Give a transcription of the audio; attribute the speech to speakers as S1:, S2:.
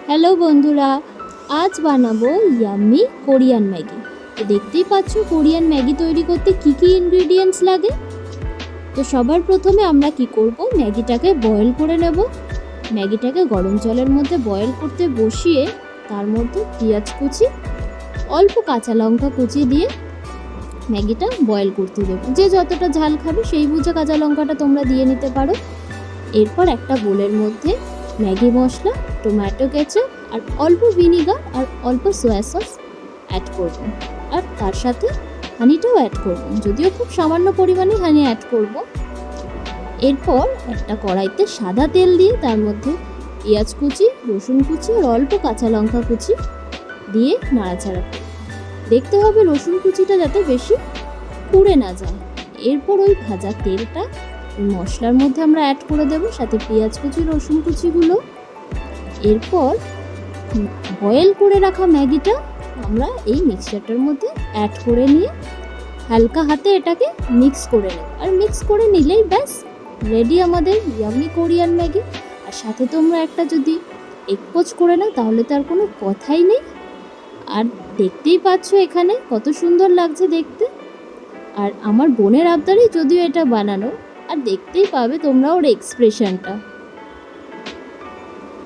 S1: Hello বন্ধুরা, আজ বানাবো ইয়াম্মি কোরিয়ান ম্যাগি। তো দেখতেই পাচ্ছ কোরিয়ান ম্যাগি তৈরি করতে কি কি ইনগ্রেডিয়েন্টস লাগে। তো সবার প্রথমে আমরা কি করব, ম্যাগিটাকে বয়েল করে নেব। ম্যাগিটাকে গরম জলের মধ্যে বয়েল করতে বসিয়ে তার মধ্যে পেঁয়াজ কুচি, অল্প কাঁচা লঙ্কা কুচি দিয়ে ম্যাগিটা বয়েল করতে দেবো। যে যতটা ঝাল খাবে সেই বুঝে কাঁচা লঙ্কাটা তোমরা দিয়ে নিতে পারো। এরপর একটা বোলের মধ্যে ম্যাগি মশলা, টমেটো কেচাপ আর অল্প ভিনিগার আর অল্প সয়া সস অ্যাড করব। আর তার সাথে হানিটাও অ্যাড করব, যদিও খুব সামান্য পরিমাণে হানি অ্যাড করব। এরপর একটা কড়াইতে সাদা তেল দিয়ে তার মধ্যে পেঁয়াজ কুচি, রসুন কুচি আর অল্প কাঁচা লঙ্কা কুচি দিয়ে নাড়াচাড়া করব। দেখতে হবে রসুন কুচিটা যাতে বেশি পুড়ে না যায়। এরপর ওই ভাজা তেলটা মশলার মধ্যে আমরা অ্যাড করে দেব, সাথে পেঁয়াজ কুচি, রসুন কুচিগুলো। এরপর বয়েল করে রাখা ম্যাগিটা আমরা এই মিক্সচারটার মধ্যে অ্যাড করে নিয়ে হালকা হাতে এটাকে মিক্স করে নেব। আর মিক্স করে নিলেই ব্যাস রেডি আমাদের ইয়াম্মি কোরিয়ান ম্যাগি। আর সাথে তোমরা একটা যদি এগ পোচ করে নাও তাহলে তার কোনো কথাই নেই। আর দেখতেই পাচ্ছ এখানে কত সুন্দর লাগছে দেখতে। আর আমার বোনের আবদারেই যদিও এটা বানানো, আর দেখতেই পাবে তোমরা ওর এক্সপ্রেশনটা।